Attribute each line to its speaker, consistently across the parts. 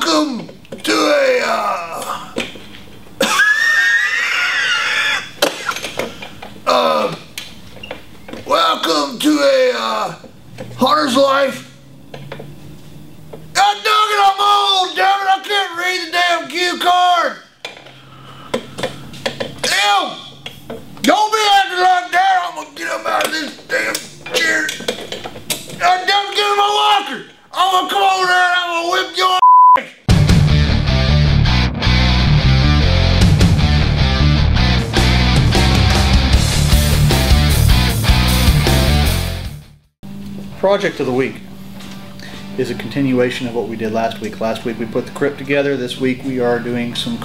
Speaker 1: Welcome to a hunter's life. God dang it, I'm old, damn it, I can't read the damn cue card. Damn! Don't be acting like that, I'm gonna get up out of this damn chair. God damn it, get in my locker. I'm gonna come over there and I'm gonna whip your ass.
Speaker 2: Project of the week is a continuation of what we did last week. Last week we put the crypt together. This week we are doing some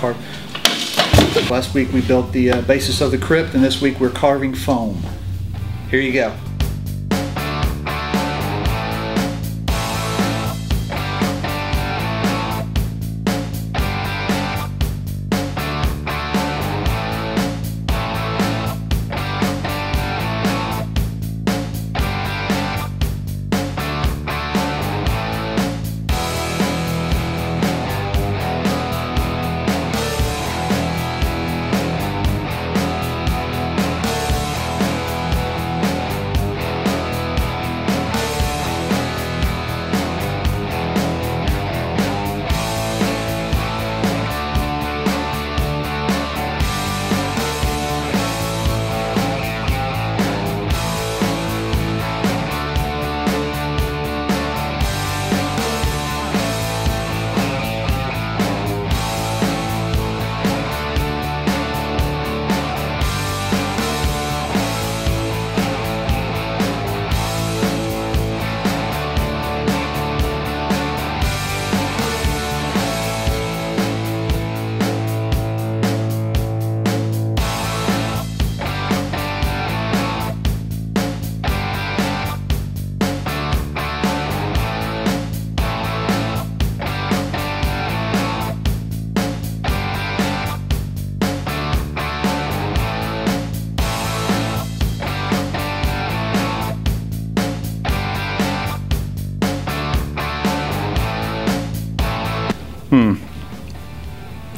Speaker 2: Last week we built the basis of the crypt, and this week we're carving foam. Here you go.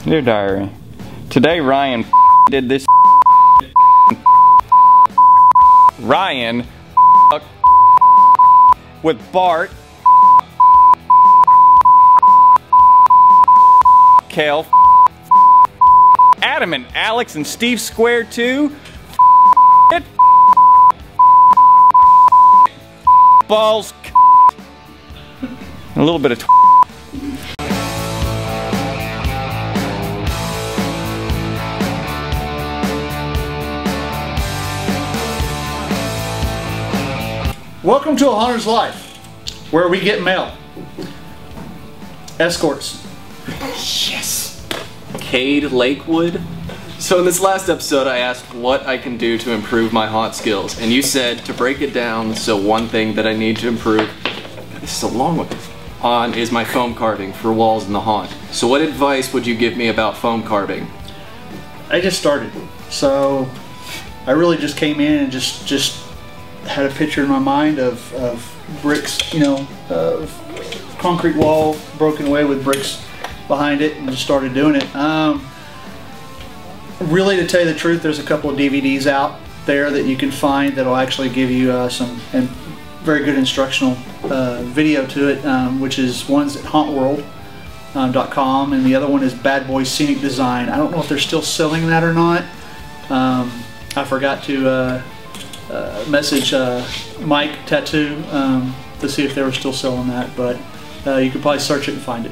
Speaker 3: Dear diary, today Ryan did this. Ryan with Bart, Kahl, Adam and Alex and Steve Square 2, balls, a little bit of
Speaker 2: Welcome to a hunter's life, where we get mail. Escorts.
Speaker 4: Yes! Cade Lakewood. So in this last episode I asked what I can do to improve my haunt skills, and you said to break it down, so one thing that I need to improve, this is a long one, is my foam carving for walls in the haunt. So what advice would you give me about foam carving?
Speaker 2: I just started, so I really just came in and just had a picture in my mind of bricks, you know, of concrete wall broken away with bricks behind it, and just started doing it. Really, to tell you the truth, there's a couple of DVDs out there that you can find that'll actually give you some very good instructional video to it, which is one's at hauntworld.com, and the other one is Bad Boy Scenic Design. I don't know if they're still selling that or not. I forgot to message Mike Tattoo to see if they were still selling that, but you could probably search it and find it.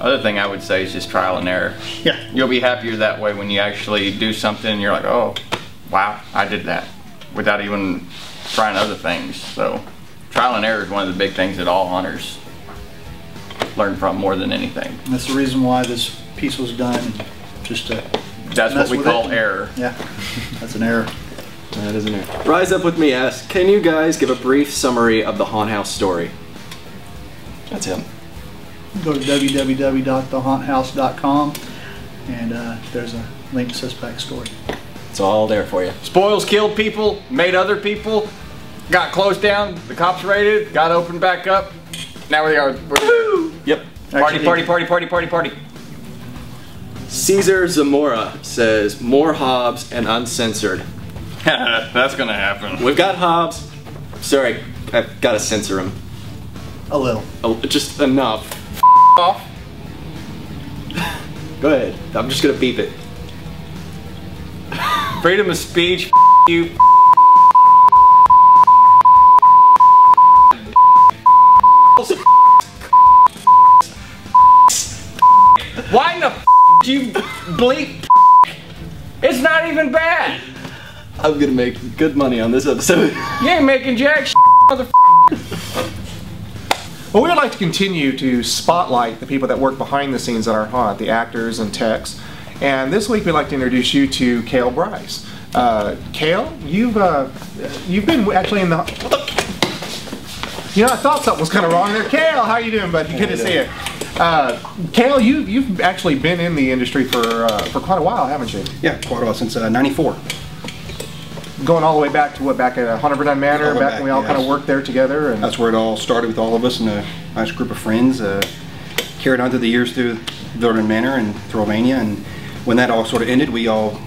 Speaker 3: Other thing I would say is just trial and error.
Speaker 2: Yeah.
Speaker 3: You'll be happier that way when you actually do something and you're like, oh, wow, I did that, without even trying other things. So trial and error is one of the big things that all hunters learn from more than anything.
Speaker 2: And that's the reason why this piece was done, just to
Speaker 3: That's what we call error.
Speaker 2: Yeah, that's an error.
Speaker 4: That is an error. Rise Up With Me asks, can you guys give a brief summary of the haunt house story? That's him.
Speaker 2: Go to www.thehaunthouse.com, and there's a link that says backstory.
Speaker 4: It's all there for you.
Speaker 3: Spoils killed people, made other people, got closed down, the cops raided, got opened back up. Now we are.
Speaker 4: Yep.
Speaker 3: Party, party, party, party, party, party.
Speaker 4: Caesar Zamora says, more Hobbs and uncensored.
Speaker 3: That's gonna happen.
Speaker 4: We've got Hobbs. Sorry, I've got to censor him.
Speaker 2: A little.
Speaker 4: Just enough.
Speaker 3: Off.
Speaker 4: Go ahead. I'm just gonna beep it.
Speaker 3: Freedom of speech. You. Why in the do you bleep? It's not even bad.
Speaker 4: I'm gonna make good money on this episode.
Speaker 3: You ain't making jack mother.
Speaker 5: Well, we would like to continue to spotlight the people that work behind the scenes on our haunt, the actors and techs. And this week we'd like to introduce you to Kahl Bryce. Kahl, you've been actually in the... You know, I thought something was kind of wrong there. Kahl, how you doing, bud? Good to see you. Kahl, you've actually been in the industry for quite a while, haven't you?
Speaker 6: Yeah, quite a while, since 94.
Speaker 5: Going all the way back to what, back at Hunterverdun Manor, back when we all kind of worked there together? And
Speaker 6: that's where it all started with all of us and a nice group of friends. Carried on through the years through Verdun Manor and Romania, and when that all sort of ended, we all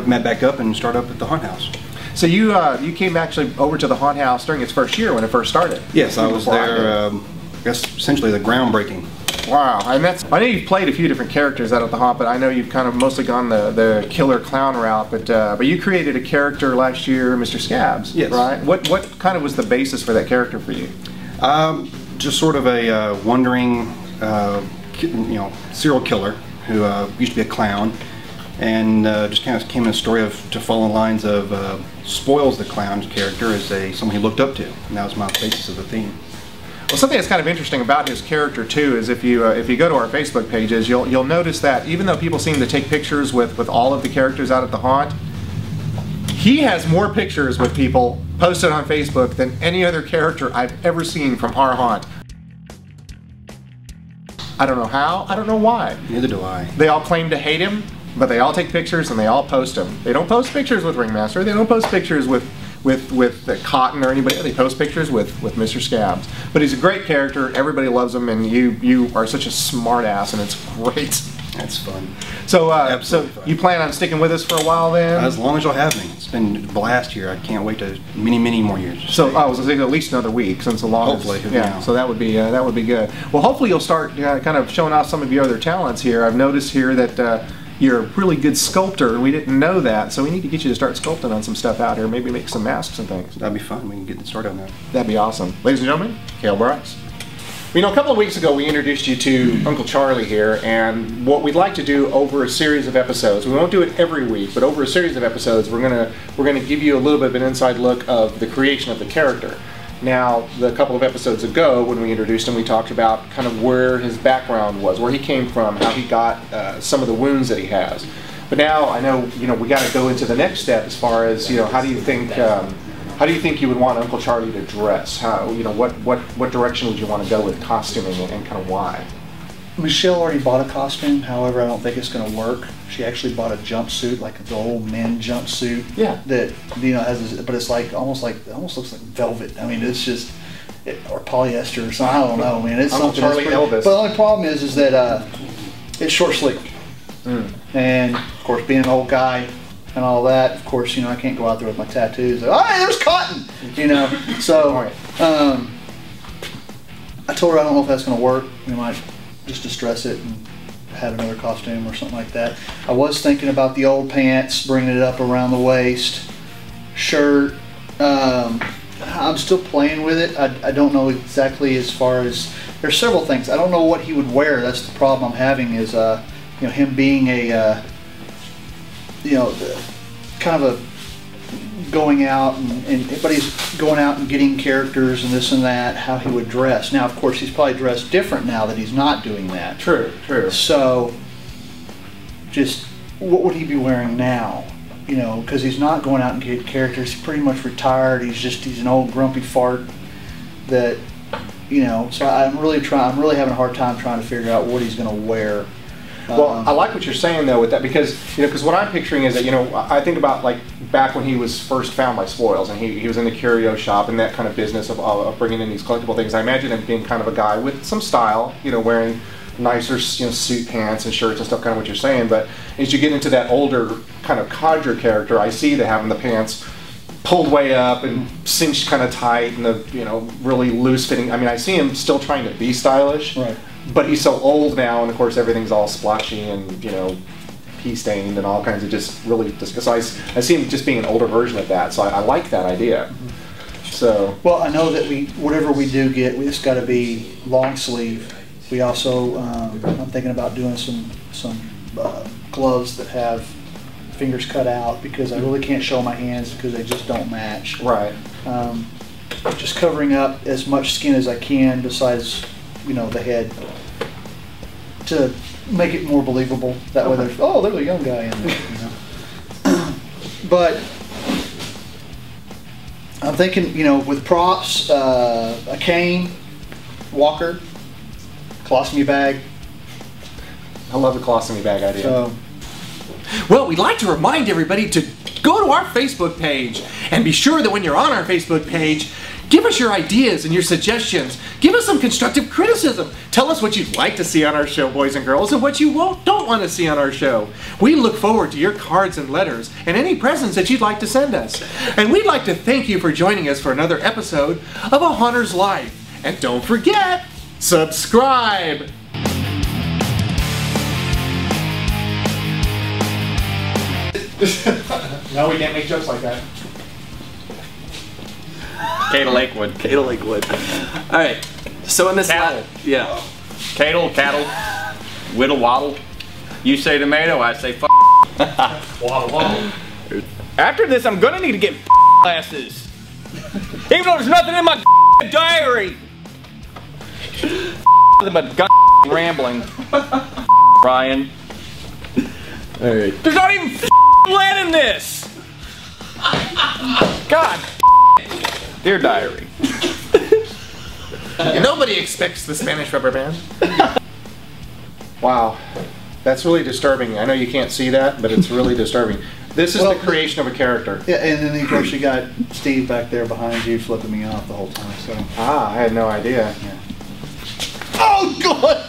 Speaker 6: met back up and started up at the Haunt House.
Speaker 5: So you came actually over to the Haunt House during its first year when it first started?
Speaker 6: Yes, I was there, I guess essentially the groundbreaking.
Speaker 5: Wow, and I know you've played a few different characters out at the Haunt, but I know you've kind of mostly gone the killer clown route. But you created a character last year, Mr. Scabs.
Speaker 6: Yes.
Speaker 5: Right. What kind of was the basis for that character for you?
Speaker 6: Just sort of a wandering, serial killer who used to be a clown, and just kind of came in a story to follow the lines of Spoils the Clown's character as someone he looked up to, and that was my basis of the theme.
Speaker 5: Well, something that's kind of interesting about his character too is if you go to our Facebook pages, you'll notice that even though people seem to take pictures with all of the characters out at the Haunt, he has more pictures with people posted on Facebook than any other character I've ever seen from our Haunt. I don't know how, I don't know why.
Speaker 6: Neither do I.
Speaker 5: They all claim to hate him, but they all take pictures and they all post them. They don't post pictures with Ringmaster, they don't post pictures with Cotton or anybody. They post pictures with Mr. Scabs. But he's a great character, everybody loves him, and you are such a smart ass, and it's great.
Speaker 6: That's fun.
Speaker 5: So,
Speaker 6: Absolutely fun.
Speaker 5: You plan on sticking with us for a while then?
Speaker 6: As long as you'll have me. It's been a blast here. I can't wait to many more years.
Speaker 5: So I was thinking at least another week since the long.
Speaker 6: Hopefully,
Speaker 5: yeah. So that would be good. Well, hopefully you'll start kind of showing off some of your other talents here. I've noticed here that you're a really good sculptor, and we didn't know that. So we need to get you to start sculpting on some stuff out here. Maybe make some masks and things.
Speaker 6: That'd be fun. We can get started on that.
Speaker 5: That'd be awesome, ladies and gentlemen. Kahl Bryce. You know, a couple of weeks ago we introduced you to Uncle Charlie here, and what we'd like to do over a series of episodes, we won't do it every week, but over a series of episodes we're gonna give you a little bit of an inside look of the creation of the character. Now, a couple of episodes ago when we introduced him, we talked about kind of where his background was, where he came from, how he got some of the wounds that he has. But now I know, we got to go into the next step as far as, how do you think you would want Uncle Charlie to dress? How, what direction would you want to go with costuming and kind of why?
Speaker 2: Michelle already bought a costume, however, I don't think it's going to work. She actually bought a jumpsuit, like the old men jumpsuit. Yeah. That has this, but it's like it almost looks like velvet. I mean, it's just or polyester or something. I don't know, man. It's
Speaker 5: Uncle
Speaker 2: something.
Speaker 5: Charlie Elvis.
Speaker 2: But the only problem is that it's short sleeve, and of course, being an old guy and all that, of course, I can't go out there with my tattoos. Like, oh, there's Cotton, So I told her I don't know if that's going to work. We might just distress it and have another costume or something like that. I was thinking about the old pants, bringing it up around the waist, shirt. I'm still playing with it. I don't know exactly as far as, there's several things. I don't know what he would wear. That's the problem I'm having is, him being a, kind of a going out but he's going out and getting characters and this and that, how he would dress. Now, of course, he's probably dressed different now that he's not doing that.
Speaker 5: True.
Speaker 2: So, just what would he be wearing now? Because he's not going out and getting characters. He's pretty much retired. He's an old grumpy fart that, So I'm really having a hard time trying to figure out what he's going to wear.
Speaker 5: Well, I like what you're saying though with that, because because what I'm picturing is that I think about like back when he was first found by Spoils, and he was in the curio shop and that kind of business of bringing in these collectible things. I imagine him being kind of a guy with some style, wearing nicer suit pants and shirts and stuff, kind of what you're saying. But as you get into that older kind of codger character, I see that having the pants pulled way up and cinched kind of tight and the really loose fitting. I mean, I see him still trying to be stylish,
Speaker 2: Right.
Speaker 5: But he's so old now, and of course everything's all splotchy and pea stained and all kinds of just really. So I see him just being an older version of that. So I like that idea. So
Speaker 2: well, I know that whatever we do get, it's got to be long sleeve. We also I'm thinking about doing some gloves that have fingers cut out, because I really can't show my hands because they just don't match.
Speaker 5: Right.
Speaker 2: Just covering up as much skin as I can besides the head, to make it more believable. That way there's a young guy in there. But I'm thinking with props, a cane, walker, colostomy bag.
Speaker 5: I love the colostomy bag idea.
Speaker 2: So,
Speaker 4: Well, we'd like to remind everybody to go to our Facebook page, and be sure that when you're on our Facebook page, give us your ideas and your suggestions. Give us some constructive criticism. Tell us what you'd like to see on our show, boys and girls, and what you don't want to see on our show. We look forward to your cards and letters and any presents that you'd like to send us. And we'd like to thank you for joining us for another episode of A Haunter's Life. And don't forget, subscribe!
Speaker 5: No, we can't make jokes like that.
Speaker 3: Kahl Lakewood.
Speaker 4: Kahl Lakewood. All right. So in this
Speaker 3: Cattle.
Speaker 4: yeah.
Speaker 3: Cattle. Whittle waddle. You say tomato, I say f.
Speaker 5: Waddle.
Speaker 3: After this, I'm gonna need to get glasses. Even though there's nothing in my diary. Nothing but rambling. Ryan.
Speaker 4: All right.
Speaker 3: There's not even lead in this. God. Dear diary.
Speaker 5: Nobody expects the Spanish rubber band. Wow, that's really disturbing. I know you can't see that, but it's really disturbing. This is the creation of a character.
Speaker 2: yeah, and then of course you got Steve back there behind you flipping me off the whole time. So.
Speaker 5: Ah, I had no idea.
Speaker 2: Yeah. Oh God!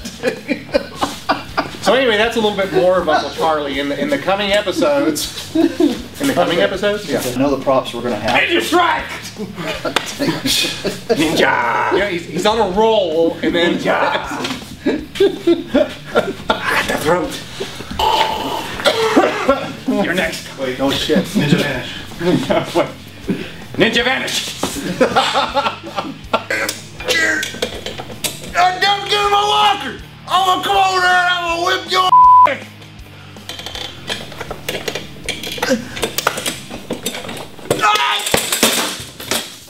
Speaker 5: So anyway, that's a little bit more of Uncle Charlie in the coming episodes. In the coming episodes? Yeah.
Speaker 2: I know the props we're gonna have.
Speaker 3: Ninja strike! Ninja!
Speaker 5: Yeah, he's on a roll, and then...
Speaker 3: Ninja! The throat. You're next.
Speaker 2: Wait, oh shit! Ninja vanish.
Speaker 3: Wait. Ninja vanish!
Speaker 1: Don't give me my walker! I'm gonna come over there and I'm gonna whip your